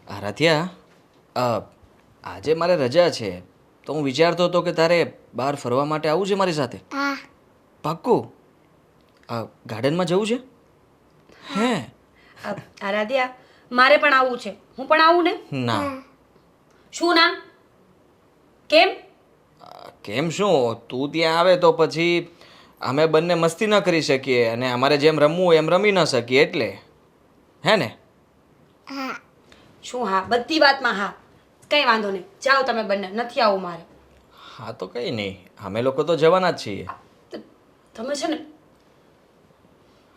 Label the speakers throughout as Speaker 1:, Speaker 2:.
Speaker 1: આરાધ્યા, આજે મારે રજા છે તો હું વિચારતો હતો કે તારે બહાર ફરવા માટે આવવું છે મારી સાથે.
Speaker 2: હા.
Speaker 1: પાક્કું? ગાર્ડનમાં જવું છે? હે?
Speaker 3: આરાધ્યા, મારે પણ આવવું છે. હું પણ આવું ને?
Speaker 1: ના.
Speaker 3: શું ના? કેમ?
Speaker 1: કેમ શું? તું ત્યાં આવે તો પછી અમે બંને મસ્તી ન કરી શકીએ અને અમારે જેમ રમવું હોય એમ રમી ન શકીએ એટલે. હે ને?
Speaker 2: હા.
Speaker 3: શું હા? બધી વાતમાં હા. કંઈ વાંધો નહીં. જાઓ તમે બંને. નથી આવું મારે.
Speaker 1: હા તો કંઈ નહીં, અમે લોકો તો જવાના જ છીએ.
Speaker 3: તો તમે છે ને,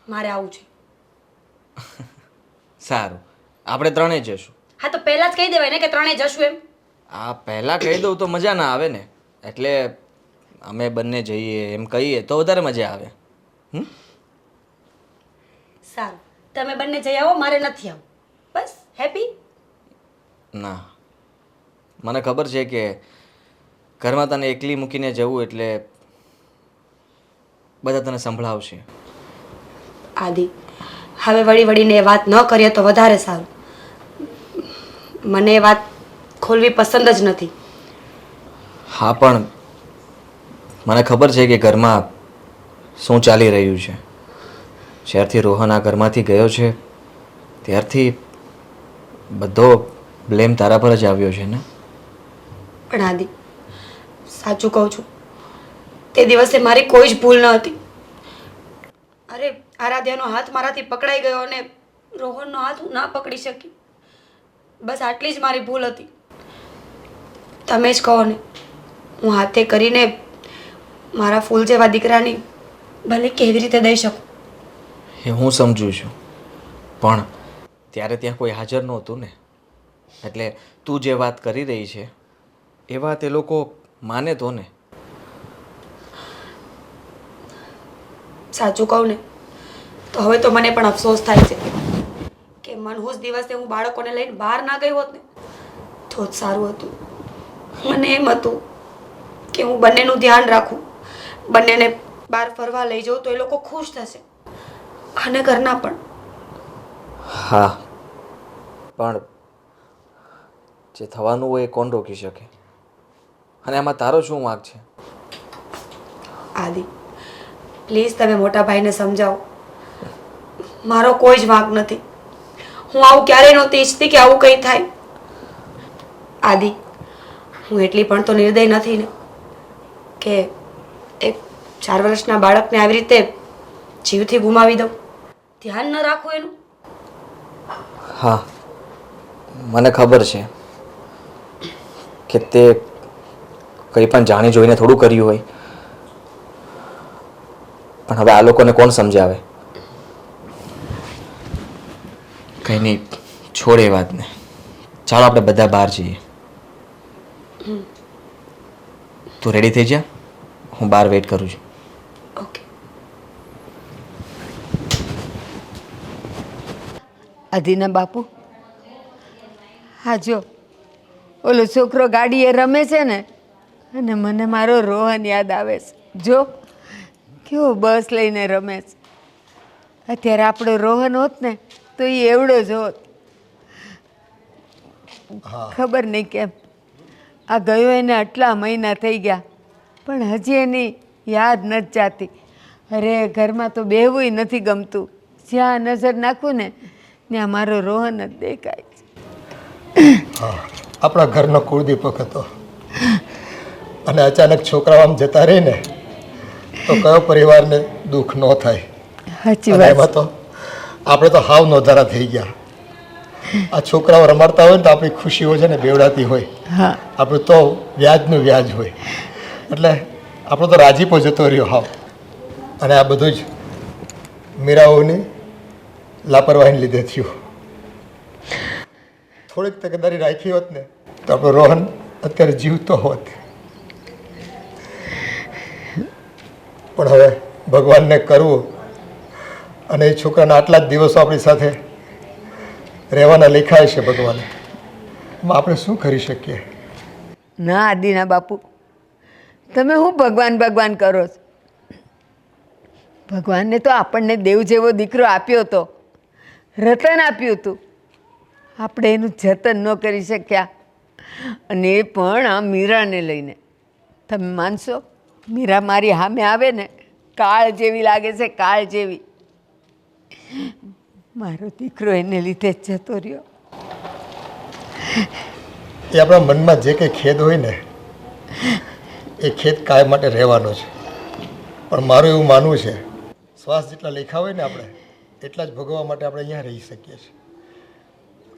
Speaker 3: મારે આવું છે.
Speaker 1: સારું, આપણે ત્રણેય જશું.
Speaker 3: હા તો પહેલા જ કહી દેવાય ને કે ત્રણેય જશું એમ.
Speaker 1: પહેલાં કહી દઉં તો મજા ના આવે ને, એટલે અમે બંને જઈએ એમ કહીએ તો વધારે મજા આવે.
Speaker 3: સારું, તમે બંને જઈ આવો, મારે નથી આવું. બસ હેપી?
Speaker 1: ના, મને ખબર છે કે ઘરમાં તને એકલી મૂકીને જવું એટલે બધા તને સંભળાવશે.
Speaker 3: આદિ, હવે વળીને એ વાત ન કરીએ તો વધારે સારું. મને એ વાત ખોલવી પસંદ જ નથી.
Speaker 1: હા પણ મને ખબર છે કે ઘરમાં શું ચાલી રહ્યું છે. જ્યારથી રોહન આ ઘરમાંથી ગયો છે ત્યારથી બધો બ્લેમ તારા પર જ આવ્યો છે ને.
Speaker 3: પણ આદિ, સાચું કહું છું, તે દિવસે મારી કોઈ જ ભૂલ ન હતી. અરે, આરાધ્યાનો હાથ મારાથી પકડાઈ ગયો અને રોહનનો હાથ હું ના પકડી શકી. બસ આટલી જ મારી ભૂલ હતી. તમે જ કહો ને, હું હાથે કરીને મારા ફૂલ જેવા દીકરાની ભલે કેવી રીતે દઈ શકું.
Speaker 1: એ હું સમજુ છું, પણ ત્યારે ત્યાં કોઈ હાજર નહોતું ને, એટલે તું જે વાત કરી રહી છે એ વાત એ લોકો માને તો ને.
Speaker 3: સાચું કહું ને તો હવે તો મને પણ અફસોસ થાય છે કે મનહૂસ દિવસે હું બાળકોને લઈને બહાર ના ગઈ હોત ને તો જ સારું હતું. મને એમ હતું કે હું બંનેનું ધ્યાન રાખું, બંનેને બહાર ફરવા લઈ જાઉં તો એ લોકો ખુશ થશે અને ઘરના પણ.
Speaker 1: હા, પણ જે થવાનું હોય એ કોણ રોકી શકે? અને આમાં તારો શું વાંક છે?
Speaker 3: આદિ, પ્લીઝ તમે મોટા ભાઈને સમજાવો. મારો કોઈ જ વાંક નથી. હું આવું ક્યારેય નહોતી ઈચ્છતી કે આવું કંઈ થાય. આદિ, હું એટલી પણ તો નિર્દય નથી ને કે એક 4 વર્ષના બાળકને આવી રીતે જીવથી ગુમાવી દઉં. ધ્યાન ન રાખું એનું.
Speaker 1: હા, મને ખબર છે કે તે કંઈ પણ જાણી જોઈને થોડું કર્યું હોય, પણ હવે આ લોકોને કોણ સમજાવે? કંઈ નહીં, છોડ એ વાતને. ચાલો આપણે બધા બહાર જઈએ. તું રેડી થઈ જા, હું બહાર વેઇટ કરું છું.
Speaker 3: ઓકે.
Speaker 4: આદિના બાપુ, હા જો ઓલો છોકરો ગાડીએ રમે છે ને અને મને મારો રોહન યાદ આવે છે. જો કેવો બસ લઈને રમે છે. અત્યારે આપણો રોહન હોત ને તો એ એવડો જ હોત. ખબર નહીં કેમ આ ગયો એને આટલા મહિના થઈ ગયા પણ હજી એની યાદ નથી જાતી. અરે ઘરમાં તો બેહવુંય નથી ગમતું. જ્યાં નજર નાખું ને ત્યાં મારો રોહન જ દેખાય છે.
Speaker 5: હા, આપણા ઘરનો કુળદીપક હતો અને અચાનક છોકરાઓ આમ જતા રહે ને તો કયો પરિવારને દુઃખ ન થાય.
Speaker 4: સાચી
Speaker 5: અને
Speaker 4: વાત
Speaker 5: એમાં તો આપણે તો હાવ નોંધારા થઈ ગયા. આ છોકરાઓ રમાડતા હોય ને તો આપણી ખુશીઓ છે ને બેવડાતી હોય.
Speaker 4: હા,
Speaker 5: આપણું તો વ્યાજનું વ્યાજ હોય એટલે આપણો તો રાજીપો જતો રહ્યો હાવ. અને આ બધું જ મીરાઓની લાપરવાહીને લીધે થયું. થોડીક તકેદારી રાખી હોત ને તો આપણો રોહન અત્યારે જીવતો હોત. પણ હવે ભગવાનને કરવું અને એ છોકરાના આટલા જ દિવસો આપણી સાથે રહેવાના લખાય છે ભગવાને. એમાં આપણે શું કરી શકીએ?
Speaker 4: ના આદિના બાપુ, તમે શું ભગવાન ભગવાન કરો છો? ભગવાનને તો આપણને દેવ જેવો દીકરો આપ્યો હતો, રતન આપ્યું હતું. આપણે એનું જતન ન કરી શક્યા, અને એ પણ આ મીરાને લઈને. તમે માનશો, મીરા મારી સામે આવે ને કાળ જેવી લાગે છે, કાળ જેવી. મારો દીકરો એને લીધે જ જતો રહ્યો.
Speaker 5: એ આપણા મનમાં જે કંઈ ખેદ હોય ને એ ખેદ કાયમ માટે રહેવાનો છે. પણ મારું એવું માનવું છે, શ્વાસ જેટલા લેખા હોય ને આપણે એટલા જ ભોગવવા માટે આપણે અહીંયા રહી શકીએ છીએ.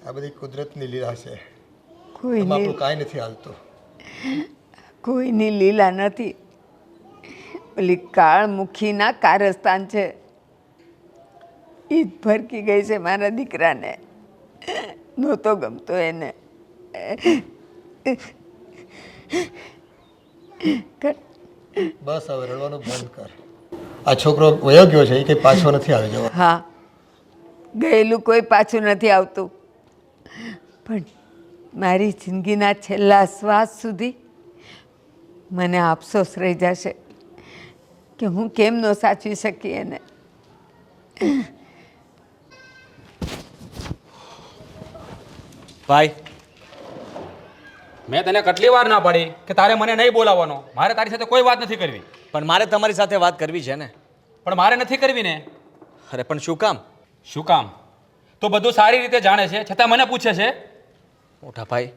Speaker 5: આ બધી કુદરતની લીલા છે, એમાં
Speaker 4: કોઈની
Speaker 5: આપણું કાંઈ નથી હાલતું.
Speaker 4: કોઈની લીલા નથી. ઓલી કાળમુખીના કારસ્તાન છે, એ જ ભરકી ગઈ છે મારા દીકરાને. નહોતો ગમતો એને.
Speaker 5: બસ હવે રડવાનું બંધ કર. આ છોકરો વયો ગયો છે, એ કંઈ પાછો નથી આવી જવા.
Speaker 4: હા, ગયેલું કોઈ પાછું નથી આવતું, પણ મારી જિંદગીના છેલ્લા શ્વાસ સુધી મને અફસોસ રહી જશે કે હું કેમ ન સાચવી શકી એને.
Speaker 2: ભાઈ, મેં તને કેટલી વાર ના પાડી કે તારે મને નહીં બોલાવવાનો, મારે તારી સાથે કોઈ વાત નથી કરવી.
Speaker 1: પણ મારે તમારી સાથે વાત કરવી છે ને.
Speaker 2: પણ મારે નથી કરવી ને.
Speaker 1: અરે પણ શું કામ?
Speaker 2: શું કામ? તો બધું સારી રીતે જાણે છે, છતાં મને પૂછે છે.
Speaker 1: મોટા ભાઈ,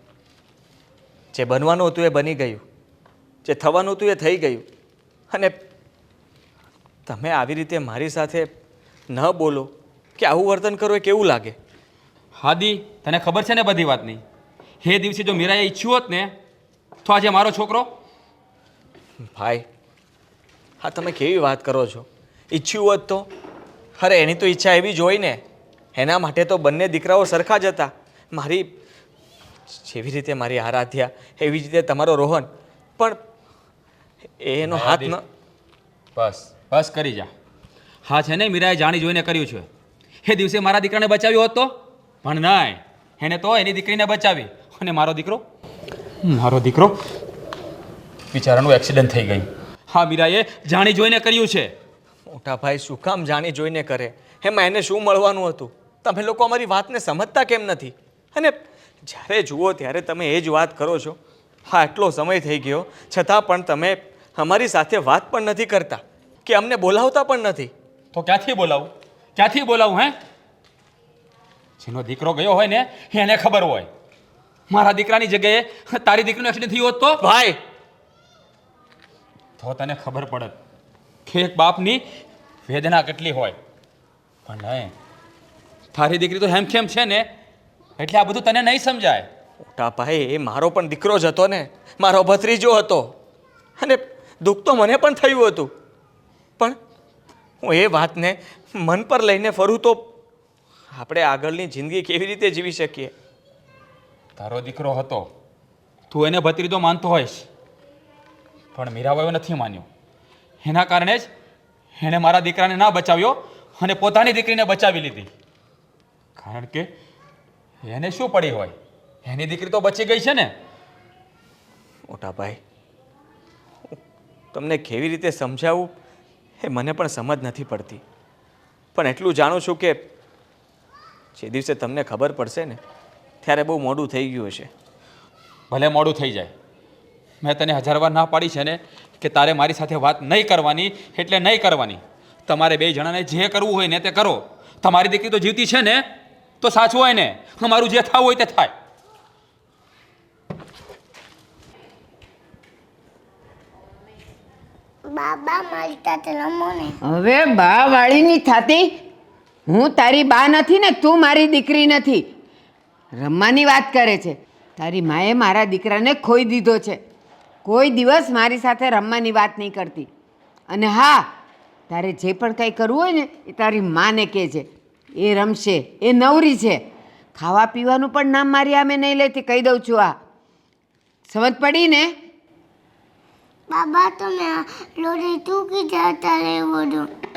Speaker 1: જે બનવાનું હતું એ બની ગયું, જે થવાનું હતું એ થઈ ગયું, અને તમે આવી રીતે મારી સાથે ન બોલો કે આવું વર્તન કરો એ કેવું લાગે?
Speaker 2: હાદી, તને ખબર છે ને બધી વાતની. એ દિવસે જો મીરાએ ઈચ્છ્યું હોત ને તો આજે મારો છોકરો.
Speaker 1: ભાઈ, હા તમે કેવી વાત કરો છો? ઈચ્છ્યું હોત તો? અરે એની તો ઈચ્છા એવી જ હોય ને. એના માટે તો બંને દીકરાઓ સરખા જ હતા. મારી જેવી રીતે મારી આરાધ્યા, એવી જ રીતે તમારો રોહન. પણ એનો હાથ ન.
Speaker 2: બસ બસ કરી જા. હા છે ને, મીરાએ જાણી જોઈને કર્યું છે. એ દિવસે મારા દીકરાને બચાવ્યો હોત તો? પણ નહીં, એને તો એની દીકરીને બચાવી. અને મારો દીકરો બિચારાનું એક્સિડન્ટ થઈ ગયું. હા, મીરાએ જાણી જોઈને કર્યું છે.
Speaker 1: મોટા ભાઈ, શું કામ જાણી જોઈને કરે? એમાં એને શું મળવાનું હતું? તમે લોકો અમારી વાતને સમજતા કેમ નથી? અને જ્યારે જુઓ ત્યારે તમે એ જ વાત કરો છો. હા, આટલો સમય થઈ ગયો છતાં પણ તમે અમારી સાથે વાત પણ નથી કરતા કે અમને બોલાવતા પણ નથી.
Speaker 2: તો ક્યાંથી બોલાવું હે? જેનો દીકરો ગયો હોય ને એને ખબર હોય. મારા દીકરાની જગ્યાએ તારી દીકરીનું એક્સિડન્ટ થયું હોત તો?
Speaker 1: ભાઈ,
Speaker 2: તો તને ખબર પડત કે એક બાપની વેદના કેટલી હોય. પણ નહીં, તારી દીકરી તો હેમખેમ છે ને એટલે આ બધું તને નહીં સમજાય.
Speaker 1: મોટા ભાઈ, એ મારો પણ દીકરો જ હતો ને, મારો ભત્રીજો હતો, અને દુઃખ તો મને પણ થયું હતું. પણ હું એ વાતને મન પર લઈને ફરું તો આપણે આગળની જિંદગી કેવી રીતે જીવી શકીએ?
Speaker 2: તારો દીકરો હતો, તું એને ભત્રીજો માનતો હોઈશ, પણ મીરાબાઈએ નથી માન્યો. એના કારણે જ એણે મારા દીકરાને ના બચાવ્યો અને પોતાની દીકરીને બચાવી લીધી. કારણ કે એને શું પડી હોય, એની દીકરી તો બચી ગઈ છે ને.
Speaker 1: મોટા ભાઈ, તમને કેવી રીતે સમજાવું એ મને પણ સમજ નથી પડતી. પણ એટલું જાણું છું કે જે દિવસે તમને ખબર પડશે ને ત્યારે બહુ મોડું થઈ ગયું હશે.
Speaker 2: ભલે મોડું થઈ જાય, મેં તને 1000 વાર ના પાડી છે ને કે તારે મારી સાથે વાત નહીં કરવાની એટલે નહીં કરવાની. તમારે બે જણાને જે કરવું હોય ને તે કરો. તમારી દીકરી તો જીવતી છે ને તો સાચું હોય ને, અમારું જે થવું હોય તે થાય.
Speaker 6: બાબા મારી સાથે રમો ને.
Speaker 4: હવે બા વાળીની થાતી. હું તારી બા નથી ને તું મારી દીકરી નથી. રમવાની વાત કરે છે. તારી માએ મારા દીકરાને ખોઈ દીધો છે. કોઈ દિવસ મારી સાથે રમવાની વાત નહીં કરતી. અને હા, તારે જે પણ કંઈ કરવું હોય ને એ તારી માને કહેજે. એ રમશે, એ નવરી છે. ખાવા પીવાનું પણ નામ મારી આમે નહીં લેતી, કહી દઉં છું. આ સમજ પડી ને?
Speaker 6: બાબા તમે લોરી તું ખીજાતા રહેવું.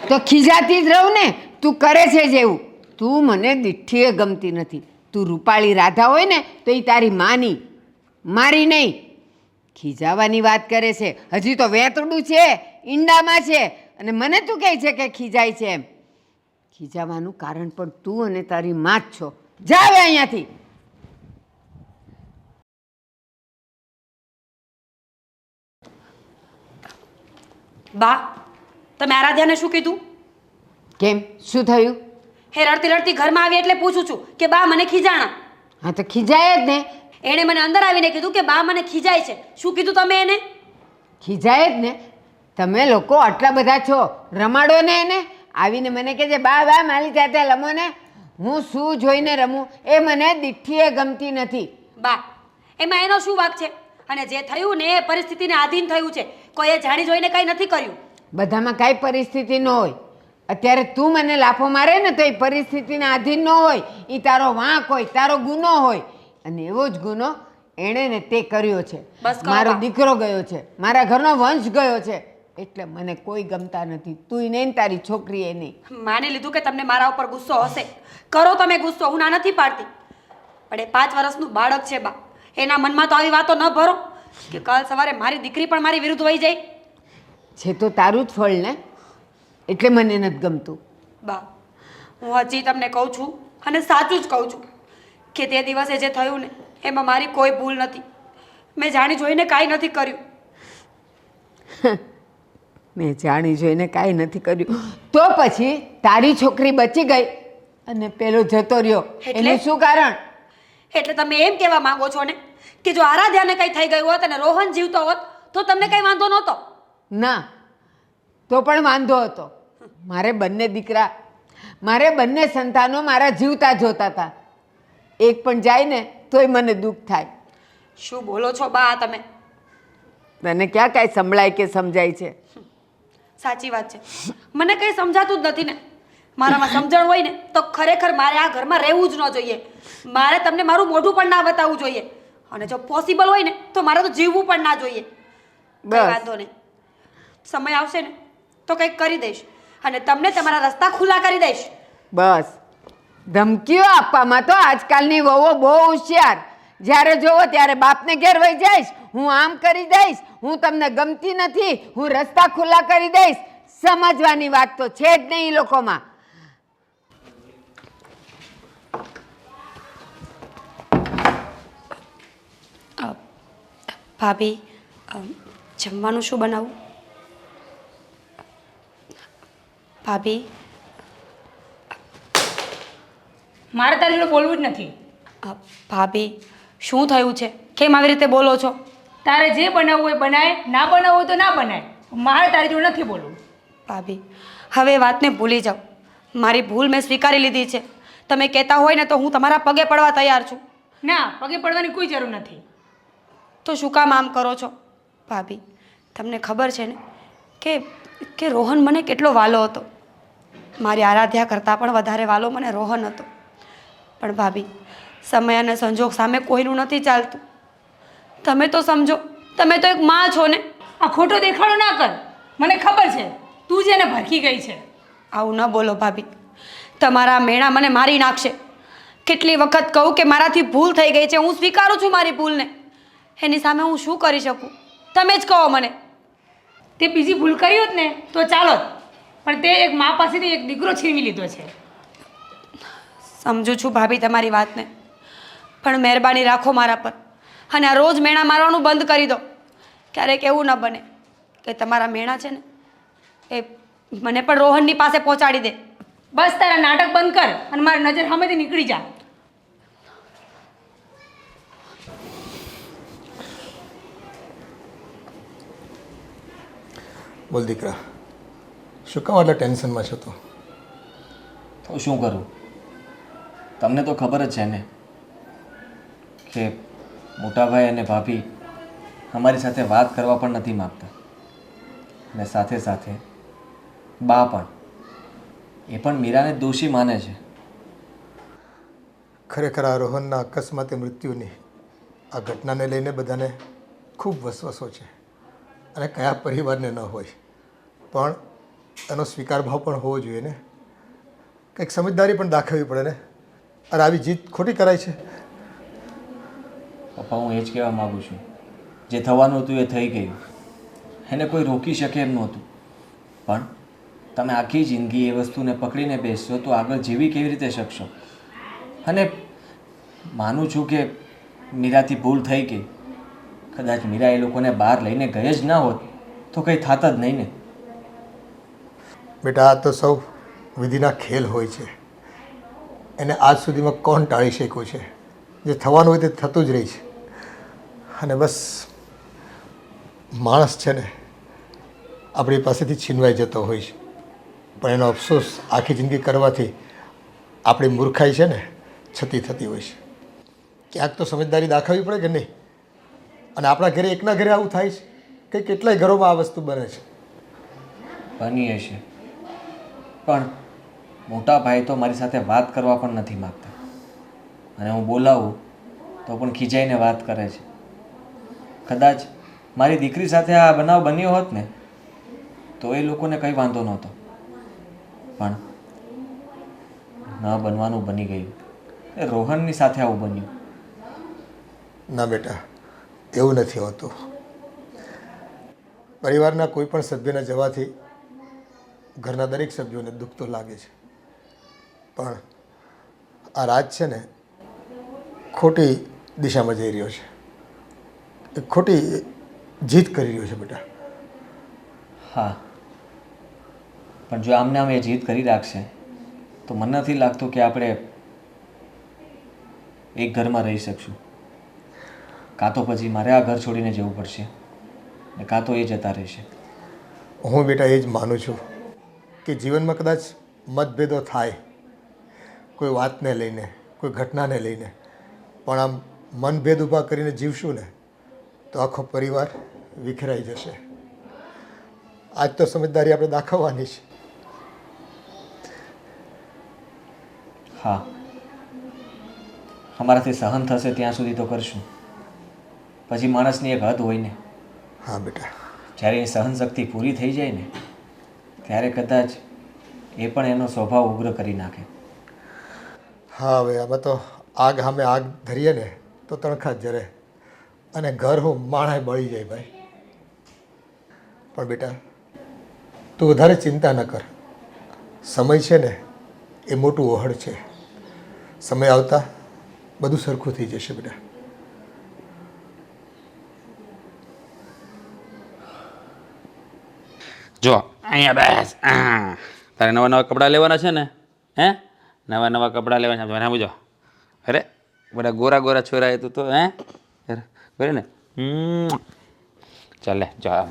Speaker 4: તો ખીજાતી જ રહું ને. તું કરે છે જેવું. તું મને દીઠીએ ગમતી નથી. તું રૂપાળી રાધા હોય ને તો એ તારી માની, મારી નહીં. ખીજાવાની વાત કરે છે. હજી તો વેતડું છે, ઈંડામાં છે, અને મને તું કહે છે કે ખીજાય છે એમ. ખીજાવાનું કારણ પણ તું અને તારી માં જ છો. જા હવે અહીંયાથી.
Speaker 3: બા તમે આરાધ્યાને શું કીધું?
Speaker 4: કેમ, શું થયું?
Speaker 3: હે રડતી રડતી ઘરમાં આવી એટલે પૂછું છું કે બા મને ખીજાણા.
Speaker 4: હા તો ખીજાય જ ને.
Speaker 3: એણે મને અંદર આવીને કીધું કે બા મને ખીજાય છે. શું કીધું તમે એને?
Speaker 4: ખીજાય જ ને. તમે લોકો આટલા બધા છો, રમાડો ને એને. આવીને મને કહે છે બા બા મારી સાથે રમો ને. હું શું જોઈને રમું એ મને દીઠીએ ગમતી નથી.
Speaker 3: બા એમાં એનો શું વાંક છે? અને જે થયું ને એ પરિસ્થિતિને આધીન થયું છે. કોઈએ જાણી જોઈને કંઈ નથી કર્યું.
Speaker 4: બધામાં કાંઈ પરિસ્થિતિ ન હોય. અત્યારે તું મને લાફો મારે ને તો એ પરિસ્થિતિના આધીન ન હોય. એ તારો વાંક હોય, તારો ગુનો હોય. અને એવો જ ગુનો એણે ને તે કર્યો છે.
Speaker 3: બસ કરો
Speaker 4: મારો
Speaker 3: બા.
Speaker 4: દીકરો ગયો છે, મારા ઘરનો વંશ ગયો છે. એટલે મને કોઈ ગમતા નથી. તું નહીં ને તારી છોકરી એ નહીં.
Speaker 3: માની લીધું કે તમને મારા ઉપર ગુસ્સો હશે. કરો તમે ગુસ્સો, હું ના નથી પાડતી. પણ એ 5 વર્ષનું બાળક છે બા. એના મનમાં તો આવી વાતો ન ભરો કે કાલ સવારે મારી દીકરી પણ મારી વિરુદ્ધ વહી જાય.
Speaker 4: છે તો તારું જ ફળ ને. એટલે મને નથી ગમતું.
Speaker 3: બા હું હજી તમને કહું છું અને સાચું જ કહું છું કે તે દિવસે જે થયું ને એમાં મારી કોઈ ભૂલ નથી. મેં જાણી જોઈને કાંઈ નથી કર્યું.
Speaker 4: મેં જાણી જોઈને કાંઈ નથી કર્યું તો પછી તારી છોકરી બચી ગઈ અને પેલો જતો રહ્યો.
Speaker 3: એટલે?
Speaker 4: એનું શું કારણ?
Speaker 3: એટલે તમે એમ કહેવા માંગો છો ને કે જો આરાધ્યાને કંઈ થઈ ગયું હોત અને રોહન જીવતો હોત તો તમને કંઈ વાંધો નહોતો?
Speaker 4: ના, તો પણ વાંધો હતો. મારે બંને દીકરા, મારે બંને સંતાનો મારા જીવતા જોતા હતા. એક પણ જાય ને તોય મને દુઃખ થાય.
Speaker 3: શું બોલો છો બા તમે?
Speaker 4: તને ક્યાં કાંઈ સંભળાય કે સમજાય છે?
Speaker 3: સાચી વાત છે. મને કંઈ સમજાતું જ નથી ને. મારામાં સમજણ હોય ને તો ખરેખર મારે આ ઘરમાં રહેવું જ ન જોઈએ. મારે તમને મારું મોઢું પણ ના બતાવવું જોઈએ. અને જો પોસિબલ હોય ને તો મારે તો જીવવું પણ ના જોઈએ. કંઈ
Speaker 4: બસ.
Speaker 3: વાંધો નહીં. સમય આવશે ને તો કંઈક કરી દઈશ અને તમને તમારા રસ્તા ખુલ્લા કરી દઈશ.
Speaker 4: બસ, ધમકીઓ આપવામાં તો આજકાલની વહુઓ બહુ હોશિયાર. જ્યારે જોવો ત્યારે બાપને ઘેર વહી જઈશ, હું આમ કરી દઈશ, હું તમને ગમતી નથી, હું રસ્તા ખુલ્લા કરી દઈશ. સમજવાની વાત તો છે જ નહીં એ લોકોમાં.
Speaker 3: ભાભી જમવાનું શું બનાવું? ભાભી
Speaker 7: મારે તારી જોડે બોલવું જ નથી.
Speaker 3: ભાભી શું થયું છે? કેમ આવી રીતે બોલો છો?
Speaker 7: તારે જે બનાવવું હોય બનાય, ના બનાવવું હોય તો ના બનાય. મારે તારી જોડે નથી બોલવું.
Speaker 3: ભાભી હવે એ વાતને ભૂલી જાઓ. મારી ભૂલ મેં સ્વીકારી લીધી છે. તમે કહેતા હોય ને તો હું તમારા પગે પડવા તૈયાર છું.
Speaker 7: ના, પગે પડવાની કોઈ જરૂર નથી.
Speaker 3: તો શું કામ આમ કરો છો? ભાભી તમને ખબર છે ને કે રોહન મને કેટલો વાલો હતો. મારી આરાધ્યા કરતાં પણ વધારે વાલો મને રોહન હતો. પણ ભાભી સમય અને સંજોગ સામે કોઈનું નથી ચાલતું. તમે તો સમજો, તમે તો એક માં છો ને.
Speaker 7: આ ખોટો દેખાડો ના કર. મને ખબર છે તું જ એને ભરખી ગઈ છે.
Speaker 3: આવું ન બોલો ભાભી. તમારા મેણા મને મારી નાખશે. કેટલી વખત કહું કે મારાથી ભૂલ થઈ ગઈ છે, હું સ્વીકારું છું મારી ભૂલને. એની સામે હું શું કરી શકું? તમે જ કહો મને.
Speaker 7: તે બીજી ભૂલ કરી હોત ને તો ચાલો જ. પણ તે એક મા પાસેથી એક દીકરો છીનવી લીધો છે.
Speaker 3: સમજુ છું ભાભી તમારી વાતને, પણ મહેરબાની રાખો મારા પર અને આ રોજ મેણા મારવાનું બંધ કરી દો. ક્યારેક એવું ન બને કે તમારા મેણા છે ને એ મને પણ રોહનની પાસે પહોંચાડી દે.
Speaker 7: બસ તારા નાટક બંધ કર અને મારી નજર સામેથી નીકળી જા.
Speaker 5: બોલ દીકરા, શું કામ આટલા ટેન્શનમાં છો તું?
Speaker 1: તો શું કરું? તમને તો ખબર જ છે ને કે મોટાભાઈ અને ભાભી અમારી સાથે વાત કરવા પણ નથી માગતા. અને સાથે સાથે બા પણ, એ પણ મીરાને દોષી માને છે.
Speaker 5: ખરેખર આ રોહનના અકસ્માતે મૃત્યુની આ ઘટનાને લઈને બધાને ખૂબ વસવસો છે. અને કયા પરિવારને ન હોય, પણ એનો સ્વીકાર ભાવ પણ હોવો જોઈએ ને. કંઈક સમજદારી પણ દાખવવી પડે ને. અરે આવી જીત ખોટી કરાય છે.
Speaker 1: પપ્પા, હું એ જ કહેવા માગું છું, જે થવાનું હતું એ થઈ ગયું. એને કોઈ રોકી શકે એમ નહોતું. પણ તમે આખી જિંદગી એ વસ્તુને પકડીને બેસશો તો આગળ જીવી કેવી રીતે શકશો? અને માનું છું કે મીરાથી ભૂલ થઈ ગઈ. કદાચ મીરા એ લોકોને બહાર લઈને ગઈ જ ના હોત તો કંઈ થાત જ નહીં ને.
Speaker 5: બેટા આ તો સૌ વિધિના ખેલ હોય છે. એને આજ સુધીમાં કોણ ટાળી શક્યું છે? જે થવાનું હોય તે થતું જ રહે છે. અને બસ માણસ છે ને આપણી પાસેથી છીનવાઈ જતો હોય છે, પણ એનો અફસોસ આખી જિંદગી કરવાથી આપણી મૂર્ખાઈ છે ને છતી થતી હોય છે. ક્યાંક તો સમજદારી દાખવવી પડે કે નહીં? અને આપણા ઘરે એકના ઘરે આવું થાય છે કે કેટલાય ઘરોમાં આ વસ્તુ બને છે.
Speaker 1: બની હશે, પણ મોટા ભાઈ તો મારી સાથે વાત કરવા પણ નથી માગતા, અને હું બોલાવું તો પણ ખીજાઈને વાત કરે છે. કદાચ મારી દીકરી સાથે આ બનાવ બન્યો હોત ને તો એ લોકોને કંઈ વાંધો નહોતો, પણ ન બનવાનું બની ગયું. એ રોહનની સાથે આવું બન્યું.
Speaker 5: ના બેટા, એવું નથી હોતું. પરિવારના કોઈ પણ સભ્યના જવાથી ઘરના દરેક સભ્યોને દુઃખ તો લાગે છે, પણ આ રાજ છે ને ખોટી દિશામાં જઈ રહ્યો છે. એ ખોટી જીત કરી રહ્યો છે બેટા.
Speaker 1: હા, પણ જો આમને આમ એ જીદ કરી રાખશે તો મને નથી લાગતું કે આપણે એક ઘરમાં રહી શકશું. કાં તો પછી મારે આ ઘર છોડીને જવું પડશે, ને કાં તો એ જતા રહેશે.
Speaker 5: હું બેટા એ જ માનું છું કે જીવનમાં કદાચ મતભેદો થાય, કોઈ વાતને લઈને, કોઈ ઘટનાને લઈને, પણ આમ મનભેદ ઊભા કરીને જીવશું ને તો આખો પરિવાર વિખેરાઈ જશે. આજ તો સમજદારી આપણે દાખવવાની છે.
Speaker 1: હા, અમારાથી સહન થશે ત્યાં સુધી તો કરશું. પછી માણસની એક હદ હોય ને,
Speaker 5: હા બેટા.
Speaker 1: જ્યારે એ સહનશક્તિ પૂરી થઈ જાય ને ત્યારે કદાચ એ પણ એનો સ્વભાવ ઉગ્ર કરી નાખે.
Speaker 5: હા, હવે આમાં તો આગ સામે આગ ધરીએ ને તો તણખા જ જરે, અને ઘર હું માણાય બળી જાય ભાઈ. પણ બેટા તું વધારે ચિંતા ન કર. સમય છે ને એ મોટું ઓહળ છે. સમય આવતા બધું સરખું થઈ જશે બેટા.
Speaker 2: જો અહીંયા બેસ. તારે નવા નવા કપડાં લેવાના છે ને? હે, નવા નવા કપડાં લેવાના છે. સમજો, અરે બધા ગોરા ગોરા છોરા એ તું તો હે બરે ને. ચાલે ચાલ,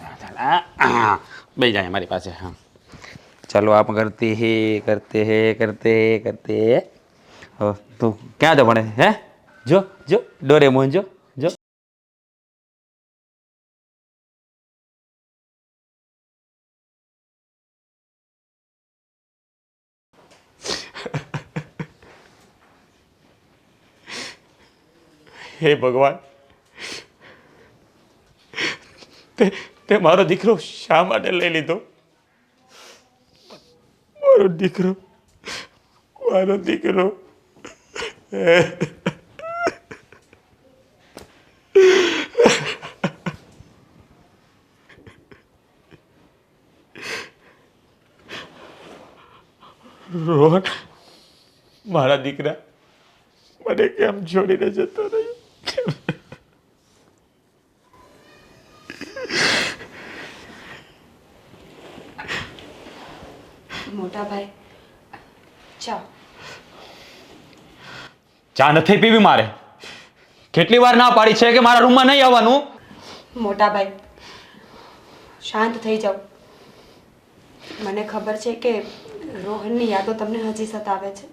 Speaker 2: બે જાય મારી પાસે. હા, ચાલો આપ કરતે હે. તું ક્યાં તો ભણે? હે, જો જો ડોરેમોન, જો જો. હે ભગવાન, તે મારો દીકરો શા માટે લઈ લીધો? મારો દીકરો રોહન, મારા દીકરા મને કેમ છોડીને જતો રહ્યો?
Speaker 3: મોટા ભાઈ, ચા.
Speaker 2: ચા નથી પીવી મારે. કેટલી વાર ના પાડી છે કે મારા રૂમમાં નહીં આવવાનું?
Speaker 3: મોટા ભાઈ, શાંત થઈ જાઓ. મને ખબર છે કે રોહનની યાદો તમને હજી સતાવે છે,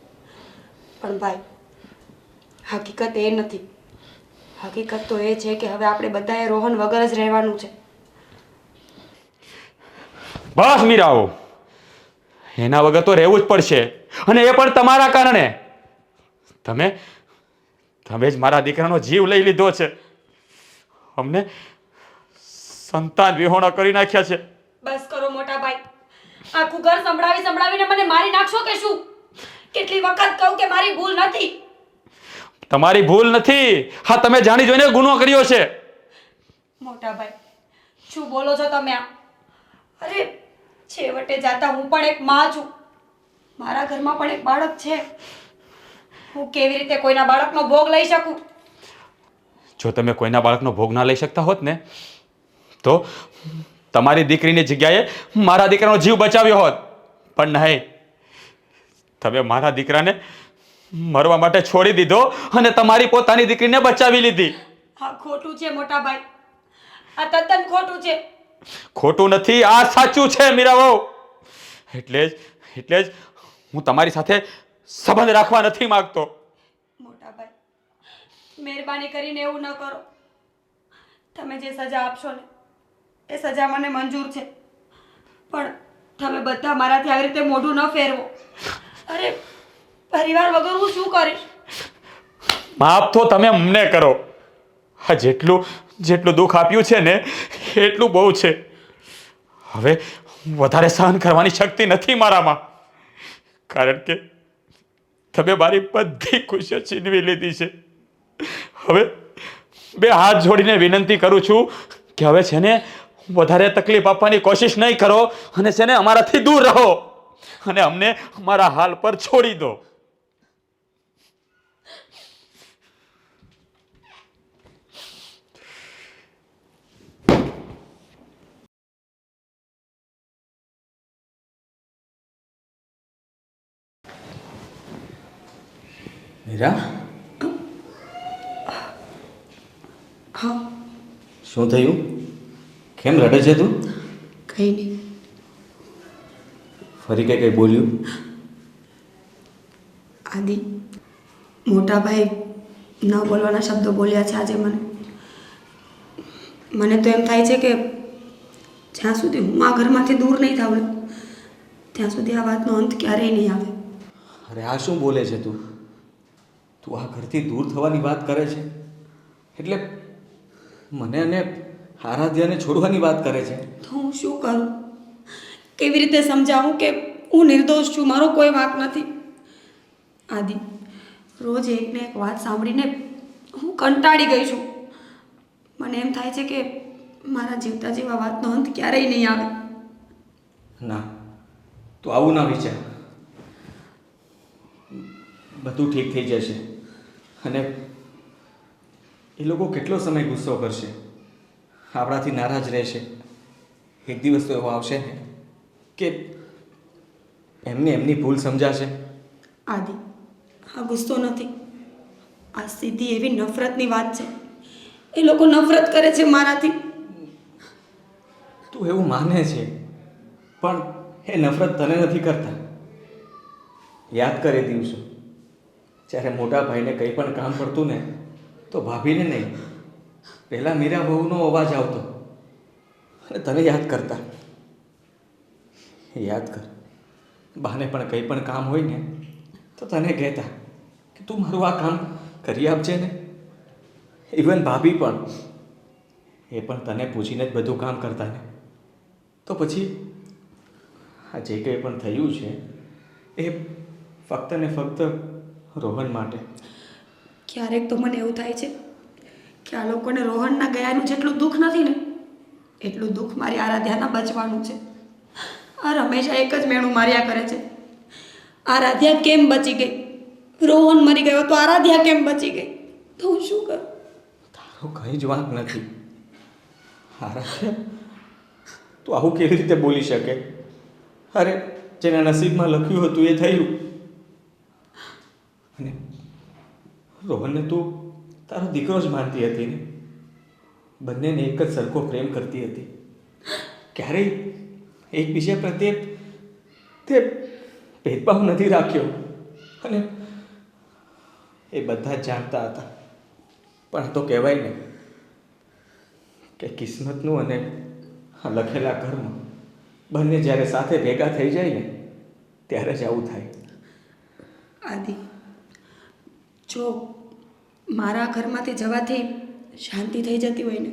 Speaker 3: પણ ભાઈ હકીકત એ નથી. હકીકત તો એ છે કે હવે આપણે બધાએ રોહન વગર જ રહેવાનું છે.
Speaker 2: બસ મીરાઓ, એના વગર તો રહેવું જ પડશે, અને એ પણ તમારા કારણે. તમે જ મારા દીકરાનો જીવ લઈ લીધો છે. અમને સંતાન વિહોણા કરી નાખ્યા છે.
Speaker 3: બસ કરો મોટા ભાઈ. આખું ઘર સંભળાવીને મને મારી નાખશો કે શું? કેટલી વખત કહું કે મારી ભૂલ નથી.
Speaker 2: તમારી ભૂલ નથી. હા, તમે જાણી જોઈને ગુનો કર્યો છે.
Speaker 3: મોટા ભાઈ, શું બોલો છો તમે આ? અરે છેવટે જાતા હું પણ એક માં છું. મારા ઘરમાં પણ એક બાળક છે. હું કેવી રીતે કોઈના બાળકનો ભોગ લઈ શકું?
Speaker 2: જો તમે કોઈના બાળકનો ભોગ ના લઈ શકતા હોત ને તો તમારી દીકરીની જગ્યાએ મારા દીકરાનો જીવ બચાવ્યો હોત. પણ નહીં, તમે મારા દીકરાને મરવા માટે છોડી દીધો અને તમારી પોતાની દીકરીને બચાવી લીધી.
Speaker 3: આ ખોટું છે મોટા ભાઈ, આ તદ્દન ખોટું છે.
Speaker 2: ખોટું નથી, આ સાચું છે મીરા વહુ. એટલે જ હું તમારી સાથે સંબંધ રાખવા નથી માંગતો.
Speaker 3: મોટા ભાઈ, મહેરબાની કરીને એવું ન કરો. તમે જે સજા આપશો ને એ સજા મને મંજૂર છે, પણ તમે બધા મારાથી આવી રીતે મોઢું ન ફેરવો. અરે પરિવાર વગર હું શું કરીશ?
Speaker 2: માફ તો તમે અમને કરો. આ જેટલું દુઃખ આપ્યું છે ને એટલું બહુ છે. હવે વધારે સહન કરવાની શક્તિ નથી મારામાં, કારણ કે તમે મારી બધી ખુશીઓ છીનવી લીધી છે. હવે બે હાથ જોડીને વિનંતી કરું છું કે હવે છે ને વધારે તકલીફ આપવાની કોશિશ નહીં કરો અને છે ને અમારાથી દૂર રહો અને અમને અમારા હાલ પર છોડી દો.
Speaker 1: મીરા,
Speaker 3: હા,
Speaker 1: શું થયું? કેમ રડે છે તું?
Speaker 3: કંઈ નહીં.
Speaker 1: ફરી કઈ બોલ્યું?
Speaker 3: આદિ, મોટા ભાઈ ન બોલવાના શબ્દો બોલ્યા છે આજે મને તો એમ થાય છે કે જ્યાં સુધી હું આ ઘરમાંથી દૂર નહીં થાવ ને ત્યાં સુધી આ વાતનો અંત ક્યારેય નહીં આવે.
Speaker 1: અરે આ શું બોલે છે તું? તું આ ઘરથી દૂર થવાની વાત કરે છે એટલે મને અને આરાધ્યાને છોડવાની વાત કરે છે.
Speaker 3: તો હું શું કરું? કેવી રીતે સમજાવું કે હું નિર્દોષ છું, મારો કોઈ વાંક નથી? આદિ, રોજ એકને એક વાત સાંભળીને હું કંટાળી ગઈ છું. મને એમ થાય છે કે મારા જીવતા જેવા વાતનો અંત ક્યારેય નહીં આવે.
Speaker 1: ના, તું આવું ના વિચાર. બધું ઠીક થઈ જશે અને એ લોકો કેટલો સમય ગુસ્સો કરશે, આપણાથી નારાજ રહેશે. એક દિવસ તો એવો આવશે ને કે એમને એમની ભૂલ સમજાશે.
Speaker 3: આદિ, આ ગુસ્સો નથી, આ સીધી એવી નફરતની વાત છે. એ લોકો નફરત કરે છે મારાથી.
Speaker 1: તું એવું માને છે પણ એ નફરત તને નથી કરતા. યાદ કરે દિવસો જ્યારે મોટા ભાઈને કંઈ પણ કામ પડતું ને તો ભાભીને નહીં, પહેલાં મીરા બહુનો અવાજ આવતો અને તને યાદ કરતા. યાદ કર, બાને પણ કંઈ પણ કામ હોય ને તો તને કહેતા કે તું મારું આ કામ કરી આપજે ને. ઇવન ભાભી પણ, એ પણ તને પૂછીને જ બધું કામ કરતા ને. તો પછી આ જે કંઈ પણ થયું છે એ ફક્ત ને ફક્ત રોહન માટે.
Speaker 3: ક્યારેક તો મને એવું થાય છે કે આ લોકોને રોહનના ગયાનું જેટલું દુઃખ નથી ને એટલું દુઃખ મારી આરાધ્યાના બચવાનું છે. આ હંમેશા એક જ મેણું માર્યા કરે છે, આરાધ્યા કેમ બચી ગઈ? રોહન મરી ગયો તો આરાધ્યા કેમ બચી ગઈ? તો હું શું કરું?
Speaker 1: તારો કંઈ જ વાંક નથી. આરાધ્યા, તું આવું કેવી રીતે બોલી શકે? અરે જેના નસીબમાં લખ્યું હતું એ થયું. અને રોહનને તું તારો દીકરો જ માનતી હતી ને, બંનેને એક જ સરખો પ્રેમ કરતી હતી. ક્યારેય એકબીજા પ્રત્યે તે ભેદભાવ નથી રાખ્યો અને એ બધા જ જાણતા હતા. પણ તો કહેવાય ને કે કિસ્મતનું અને લખેલા કર્મ બંને જ્યારે સાથે ભેગા થઈ જાય ને ત્યારે જ આવું થાય.
Speaker 3: આદિ, જો મારા ઘરમાંથી જવાથી શાંતિ થઈ જતી હોય ને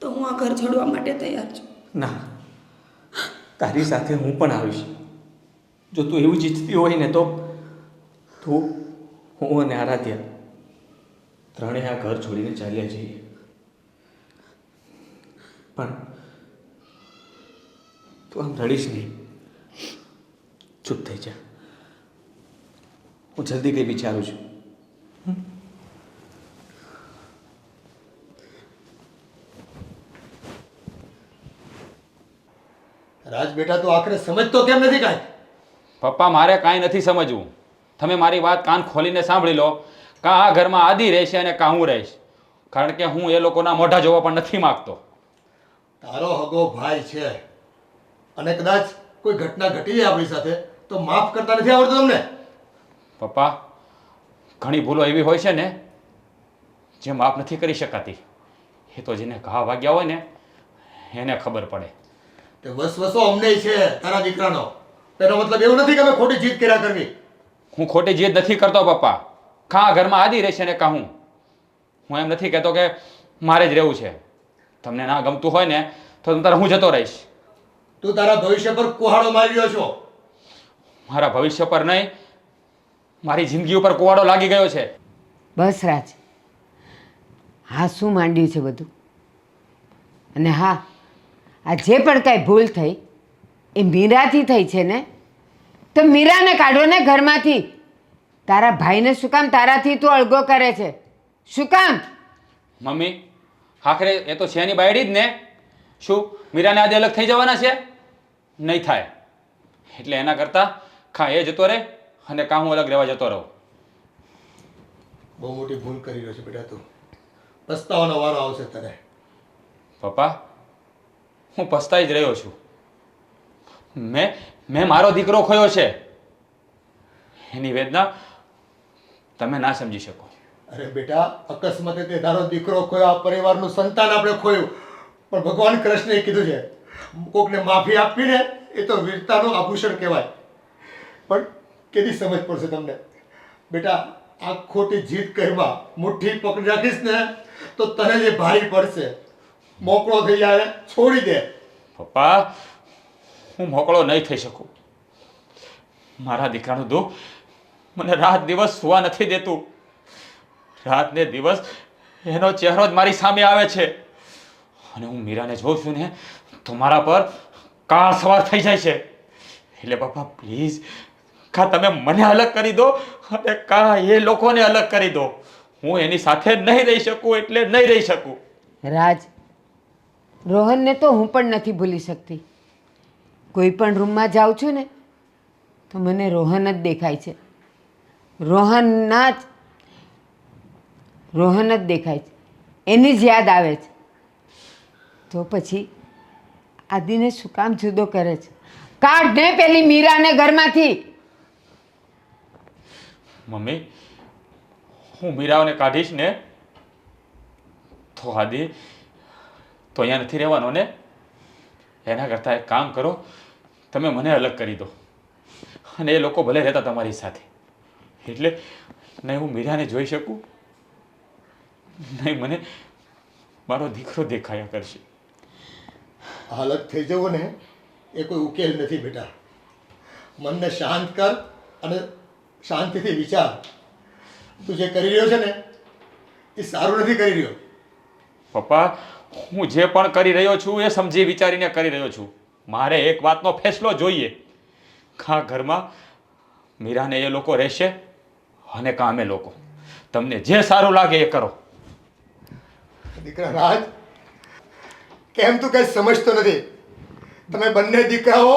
Speaker 3: તો હું આ ઘર છોડવા માટે તૈયાર છું.
Speaker 1: ના, તારી સાથે હું પણ આવીશ. જો તું એવું જ ઈચ્છતી હોય ને તો તું, હું અને આરાધ્યા ત્રણેય આ ઘર છોડીને ચાલ્યા જઈએ. પણ તું આમ રડીશ નહીં, ચૂપ થઈ જા. હું જલ્દી કંઈ વિચારું છું.
Speaker 5: રાજ બેટા, તો આખરે સમજતો કેમ નથી કાંઈ?
Speaker 2: પપ્પા મારે કાંઈ નથી સમજવું. તમે મારી વાત કાન ખોલીને સાંભળી લો. કાં આ ઘરમાં આદિ રહેશે અને કાં હું રહીશ. કારણ કે હું એ લોકોના મોઢા જોવા પણ નથી માગતો.
Speaker 5: તારો હગો ભાઈ છે અને કદાચ કોઈ ઘટના ઘટી જાય આપણી સાથે તો માફ કરતા નથી આવડતું તમને?
Speaker 2: પપ્પા ઘણી ભૂલો એવી હોય છે ને જે માફ નથી કરી શકાતી. એ તો જેને ઘા વાગ્યા હોય ને એને ખબર પડે.
Speaker 5: તે વસવસો અમને છે તારા દીકરાનો. તેનો મતલબ એવું નથી કે અમે ખોટી જીત કર્યા કરવી.
Speaker 2: હું ખોટી જીદ નથી કરતો પપ્પા. કાં આ ઘરમાં આદિ રહેશે ને કાં હું એમ નથી કહેતો કે મારે જ રહેવું છે. તમને ના ગમતું હોય ને તો તારે હું જતો રહીશ.
Speaker 5: તું તારા ભવિષ્ય પર કુહાડો મારી રહ્યો છો.
Speaker 2: મારા ભવિષ્ય પર નહીં, મારી જિંદગી ઉપર કુવાડો લાગી ગયો છે.
Speaker 4: બસ રાજ, હા શું માંડ્યું છે બધું. અને હા, આ જે પણ કાંઈ ભૂલ થઈ એ મીરાથી થઈ છે ને, તો મીરાને કાઢો ને ઘરમાંથી. તારા ભાઈને શું કામ તારાથી તું અળગો કરે છે? શું કામ?
Speaker 2: મમ્મી આખરે એ તો છે એની બાયડી જ ને. શું મીરાને આજે અલગ થઈ જવાના છે? નહીં થાય. એટલે એના કરતાં કાં એ જતો રહે અને કાં હું અલગ રહેવા જતો રહું.
Speaker 5: બહુ મોટી ભૂલ કરી રહ્યો છે બેટા તું. પસ્તાવાનો વારો આવશે તને.
Speaker 2: પપ્પા હું પસ્તાઈ જ રહ્યો છું. મેં મારો દીકરો ખોયો છે. એની વેદના તમે ના સમજી શકો.
Speaker 5: અરે બેટા, અકસ્માતે તે તારો દીકરો ખોયો, આ પરિવારનું સંતાન આપણે ખોયું, પણ ભગવાન કૃષ્ણએ કીધું છે કોકને માફી આપીને એ તો વીરતાનું આભૂષણ કહેવાય. પણ કેવી સમજ પડશે તમને બેટા? આ ખોટી જીત કહેવા મુઠ્ઠી પકડી રાખીશ ને તો તને જે ભારી પડશે. મોકળો થઈ જાય છોડી દે.
Speaker 2: પપ્પા હું મોકળો નહીં થઈ શકું. મારા દીકરાનું દુઃખ મને રાત દિવસ સુવા નથી દેતું. રાત ને દિવસ એનો ચહેરો જ મારી સામે આવે છે. અને હું મીરાને જોઉં છું ને તો મારા પર કાળ સવાર થઈ જાય છે. એટલે પપ્પા પ્લીઝ, કાં તમે મને અલગ કરી દો અને કાં એ લોકોને અલગ કરી દો. હું એની સાથે નહીં રહી શકું એટલે નહીં રહી શકું.
Speaker 4: રાજ, રોહનને તો હું પણ નથી ભૂલી શકતી. કોઈ પણ રૂમમાં જાઉં છું ને તો મને રોહન જ દેખાય છે. રોહન જ દેખાય છે. એની જ યાદ આવે છે. તો પછી આદિને શું કામ જુદો કરે છે? કાઢ ને પેલી મીરાને ઘરમાંથી.
Speaker 2: મમ્મી હું મીરાઓને કાઢીશ ને તો આદિ તો અહીંયા નથી રહેવાનો ને. એના કરતાં એક કામ કરો, તમે મને અલગ કરી દો અને એ લોકો ભલે રહેતા તમારી સાથે. એટલે નહીં હું મીરાને જોઈ શકું, નહીં મને મારો દીકરો દેખાયા કરશે.
Speaker 5: અલગ થઈ જવું ને એ કોઈ ઉકેલ નથી બેટા. મનને શાંત કર અને શાંતિથી વિચાર. તું જે કરી રહ્યો છે ને એ સારું નથી કરી રહ્યો.
Speaker 2: પપ્પા હું જે પણ કરી રહ્યો છું એ સમજી વિચારીને કરી રહ્યો છું. મારે એક વાતનો ફેસલો જોઈએ. કાં ઘરમાં મીરાને એ લોકો રહેશે અને કાં અમે લોકો. તમને જે સારું લાગે એ કરો.
Speaker 5: દીકરા રાજ, કેમ તું કઈ સમજતો નથી? તમે બંને દીકરાઓ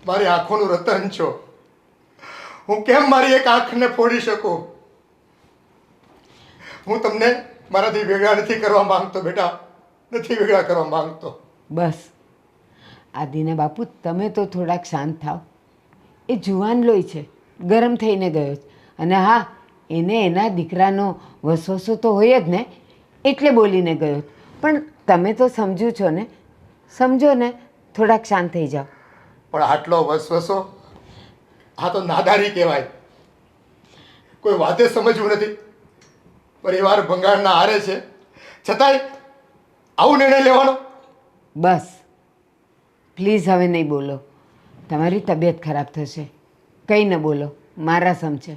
Speaker 5: મારી આંખોનું રતન છો. હું કેમ મારી એક આંખને ફોડી શકું? હું તમને મારાથી વેગળા નથી કરવા માંગતો બેટા, નથી વેગળા કરવા માંગતો.
Speaker 4: બસ આદિના બાપુ, તમે તો થોડાક શાંત થાવ. એ જુવાન લોહી છે, ગરમ થઈને ગયો છે. અને હા, એને એના દીકરાનો વસવસો તો હોય જ ને, એટલે બોલીને ગયો. પણ તમે તો સમજો છો ને, સમજો ને, થોડાક શાંત થઈ જાઓ.
Speaker 5: પણ આટલો વસવસો, આ તો નાદારી કહેવાય. કોઈ વાતે સમજવું નથી. પરિવાર ભંગાણના હારે છે, છતાંય આવું નિર્ણય લેવાનો.
Speaker 4: બસ પ્લીઝ હવે નહીં બોલો. તમારી તબિયત ખરાબ થશે. કંઈ ન બોલો, મારા સમજે.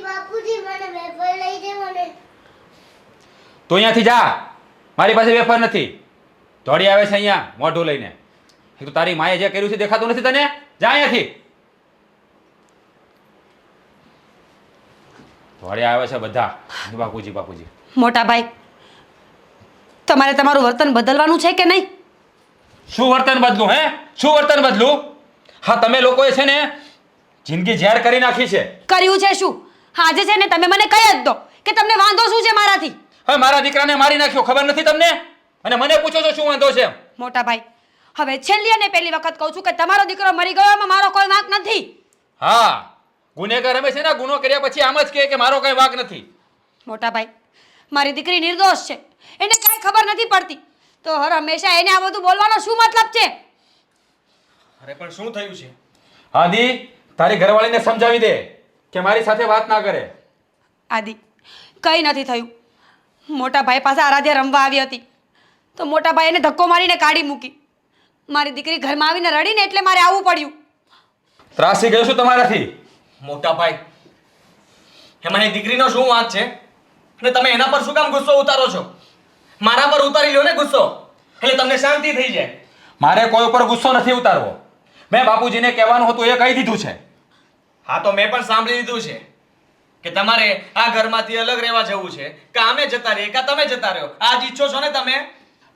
Speaker 6: બાપુજી મને વેફર લઈ દે મને.
Speaker 2: તો અહીંયાથી જા. મારી પાસે વેફર નથી. દોડી આવે છે અહીંયા મોઢું લઈને. એ તો તારી માએ જે કર્યું છે દેખાતું નથી તને? જા અહીંયાથી. દોડી આવે છે બધા. બાપુજી.
Speaker 3: મોટા ભાઈ, તમારે તમારું વર્તન બદલવાનું છે કે નહીં?
Speaker 2: શું વર્તન બદલું હે? શું વર્તન બદલું? હા, તમે લોકોએ છે ને જિંદગી ઝેર કરી નાખી છે.
Speaker 3: કર્યું છે શું? આજે છે ને તમે મને કહી જ દો કે તમને વાંધો શું છે મારાથી.
Speaker 2: હવે મારા દીકરાને મારી નાખ્યો, ખબર નથી તમને? અને મને પૂછો છો શું વાંધો છે?
Speaker 3: મોટા ભાઈ, હવે છેલ્લી અને પહેલી વખત કહું છું કે તમારો દીકરો મરી ગયો એમાં મારો કોઈ વાંક નથી.
Speaker 2: હા, ગુનેગાર અમે છે ને ગુનો કર્યા પછી આમ જ કહે કે મારો કઈ વાંક નથી.
Speaker 3: મોટા ભાઈ, મારી દીકરી નિર્દોષ છે, એને કાંઈ ખબર નથી પડતી, તો હર હંમેશા એને આ બધું બોલવાનો શું મતલબ છે?
Speaker 8: અરે પણ શું થયું છે?
Speaker 2: આદિ, તારી ઘરવાળીને સમજાવી દે કે મારી સાથે વાત ના કરે.
Speaker 3: આદિ, કંઈ નથી થયું. મોટા ભાઈ પાસે આરાધ્યા રમવા આવી હતી તો મોટા ભાઈ એને ધક્કો મારીને કાઢી મૂકી. મારી દીકરી ઘરમાં આવીને રડીને એટલે મારે આવવું પડ્યું.
Speaker 2: ત્રાસી ગયો છું તમારાથી.
Speaker 8: મોટા ભાઈ, એમાં એ દીકરીનો શું વાંક છે? અને તમે એના પર શું કામ ગુસ્સો ઉતારો છો? મારા પર ઉતારી લો ને ગુસ્સો, એટલે તમને શાંતિ થઈ જાય.
Speaker 2: મારે કોઈ ઉપર ગુસ્સો નથી ઉતારવો. મેં બાપુજીને કહેવાનું હતું એ કહી દીધું છે.
Speaker 8: હા, તો મેં પણ સાંભળી લીધું છે કે તમારે આ ઘરમાંથી અલગ રહેવા જવું છે, કે અમે જતા રહીએ કે તમે જતા રહ્યો. આ જ ઈચ્છો છો ને તમે?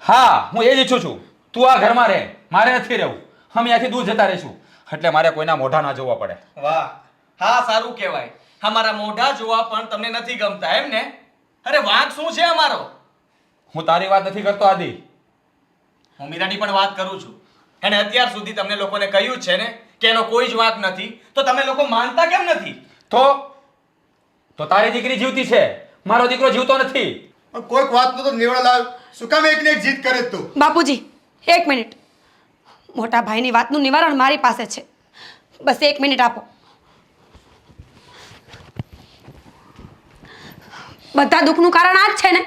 Speaker 2: હા, હું એ જ ઈચ્છું છું. તું આ ઘરમાં રહે, મારે નથી રહેવું. અમે અહીંયાથી દૂર જતા રહીશું, એટલે મારે કોઈના મોઢા ના જોવા પડે.
Speaker 8: વાહ, હા, સારું કહેવાય. અમારા મોઢા જોવા પણ તમને નથી ગમતા એમ ને? અરે વાંક શું છે અમારો?
Speaker 2: હું તારી વાત નથી કરતો આદિ.
Speaker 8: હું મીરાની પણ વાત કરું છું. એને અત્યાર સુધી તમને લોકોને કહ્યું જ છે ને કે એનો કોઈ જ વાંક નથી, તો તમે લોકો માનતા કેમ નથી?
Speaker 2: તો તારી દીકરી જીવતી છે, મારો દીકરો જીવતો નથી.
Speaker 5: પણ કોઈક વાતનો તો નિવડ લાવ. શું કામ એકને એક જીત કરે તું?
Speaker 3: બાપુજી, એક મિનિટ. મોટા ભાઈની વાતનું નિવારણ મારી પાસે છે, બસ 1 મિનિટ આપો. બધા દુઃખનું કારણ આ જ છે ને?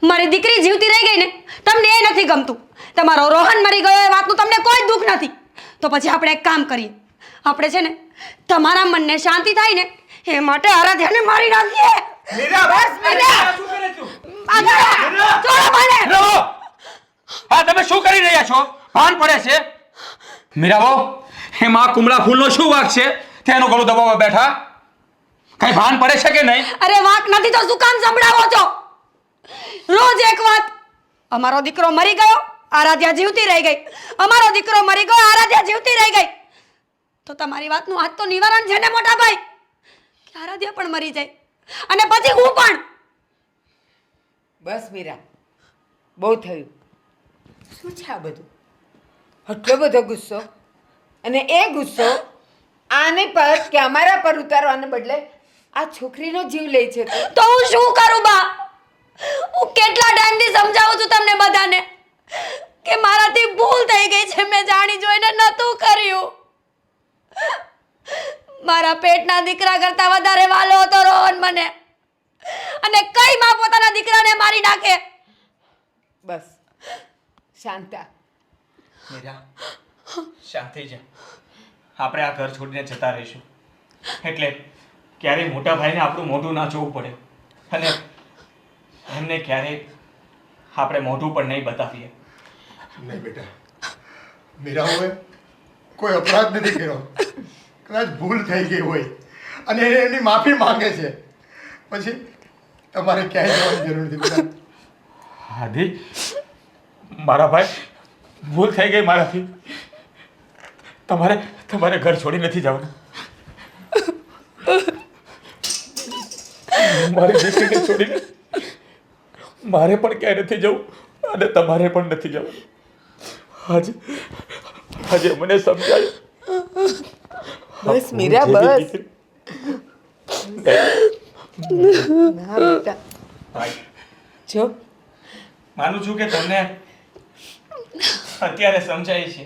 Speaker 3: મારી દીકરી જીવતી રહી ગઈ ને, તમને એ નથી ગમતું. તમારો રોહન મરી ગયો એ વાતનું તમને કોઈ દુઃખ નથી. તો પછી આપણે એક કામ કરીએ, આપણે છે ને તમારા મનને શાંતિ થાય ને એ માટે આરાધ્યાને મારી નાખીએ. બસ મીરા! છોડો મને!
Speaker 2: હા, તમે શું કરી રહ્યા છો? ભાન પડે છે? મીરાબો, એમાં કુમળા ફૂલનો શું વાંક છે? તેનું ગળું દબાવવા બેઠા. કઈ ભાન પડે છે કે નહીં?
Speaker 3: અરે વાંક નથી તો શું કામ સંભળાવો છો? રોજ એક વાત. અમારો દીકરો મરી ગયો, આરાધ્યા જીવતી રહી ગઈ. અમારો દીકરો મરી ગયો, આરાધ્યા જીવતી રહી ગઈ. તો તમારી વાતનું આજ તો નિવારણ છે ને મોટા ભાઈ, કે આરાધ્યા પણ મરી જાય અને પછી હું પણ.
Speaker 4: બસ મીરા, બહુ થયું. શું છે આ બધું? આટલો બધો ગુસ્સો, અને એ ગુસ્સો આને પર કે અમારા પર ઉતારવાને બદલે આ છોકરીનો જીવ લે છે તું.
Speaker 3: તો હું શું કરું બા? હું કેટલા ટાઈમથી સમજાવું છું તમને બધાને કે મારાથી ભૂલ થઈ ગઈ છે, મેં જાણી જોઈને નહોતું કર્યું. મારા પેટના દીકરા કરતા વધારે વાલો હતો રોહન મને, અને કઈ માં પોતાના દીકરાને મારી નાખે?
Speaker 4: બસ શાંતા.
Speaker 8: મીરા, શાંત થઈ જા. આપણે આ ઘર છોડીને જતા રહીશું, એટલે ક્યારેય મોટા ભાઈને આપણું મોઢું ના જોવું પડે, અને એમને ક્યારેય આપણે મોઢું પણ નહીં બતાવીએ.
Speaker 5: નહીં બેટા, મીરા હવે કોઈ અપરાધ નથી કર્યો. કદાચ ભૂલ થઈ ગઈ હોય અને એને એની માફી માંગે છે, પછી તમારે ક્યાંય જવાની જરૂર નથી બેટા.
Speaker 2: આદિ, મારા ભાઈ, ભૂલ થઈ ગઈ મારાથી. તમારે ઘર છોડી નથી જવાનું. મારી દીકરીને છોડીને મારે પણ ક્યાંય નથી જવું, અને તમારે પણ નથી જવું. આજે મને સમજાયું.
Speaker 4: બસ મીરા, બસ. ના બેટા,
Speaker 8: ભાઈ,
Speaker 4: જો
Speaker 8: માનું છું કે તમને અત્યારે સમજાય છે.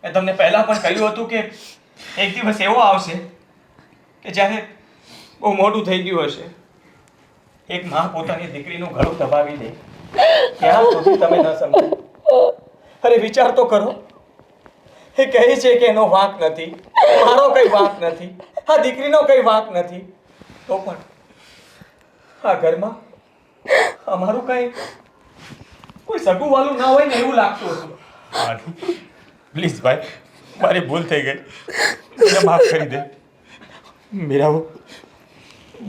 Speaker 8: મેં તમને પહેલા પણ કહ્યું હતું કે એક દિવસ એવો આવશે કે જ્યારે બહુ મોટું થઈ ગયું હશે, એક માં પોતાની દીકરીનું ગળું દબાવી દે, ત્યાં સુધી તમે ન સમજો. અરે વિચાર તો કરો, એ કહે છે કે એનો વાંક નથી, મારો કઈ વાંક નથી, આ દીકરીનો કઈ વાંક નથી, તો પણ આ ઘરમાં અમારું કઈ કોઈ સગું વાલું ના હોય ને એવું લાગતું હતું.
Speaker 2: પ્લીઝ ભાઈ, મારી ભૂલ થઈ ગઈ, મને માફ કરી દે. મીરાઓ,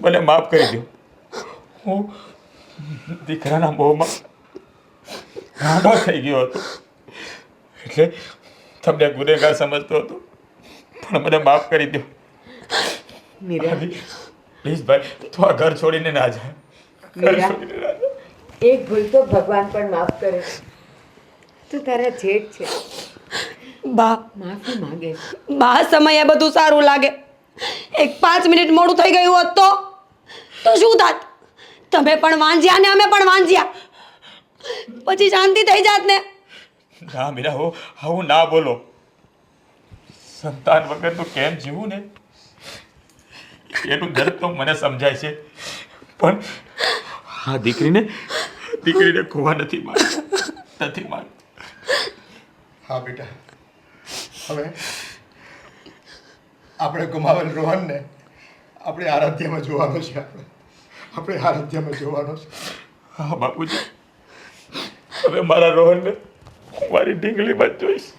Speaker 2: મને માફ કરી દો. હું દીકરાના મોહમાં ગાંડો થઈ ગયો હતો.
Speaker 8: એટલે તમને ગુનેગાર સમજતો હતો, પણ મને માફ કરી દો.
Speaker 4: મીરા
Speaker 8: પ્લીઝ ભાઈ, તું આ ઘર છોડીને ના જા. ઘર
Speaker 4: મીરા.
Speaker 8: છોડીને ના જા.
Speaker 4: એક ભૂલ તો ભગવાન પણ માફ કરે છે. તું તારા જેઠ છે,
Speaker 3: બા
Speaker 4: માફી માંગે છે.
Speaker 3: બા સમયે બધું સારું લાગે. એક 5 મિનિટ મોડું થઈ ગયું હોત તો શું થાત? તમે પણ વાંજ્યા ને અમે પણ વાંજ્યા, પછી શાંતિ થઈ જાત ને.
Speaker 8: ના મીરા, હું ના બોલો. સંતાન વગર તો કેમ જીવું ને, એનું દર્દ તો મને સમજાય છે, પણ આ દીકરીને ખોવા નથી માંગતો.
Speaker 5: હા બેટા, હવે આપણે ગુમાવેલ રોહનને આપણે આરાધ્યમાં જોવાનો છે. આપણે આરાધ્યમાં જોવાનો છે.
Speaker 8: હા બાપુજી, હવે મારા રોહનને મારી ઢીંગલીમાં જ જોઈશ.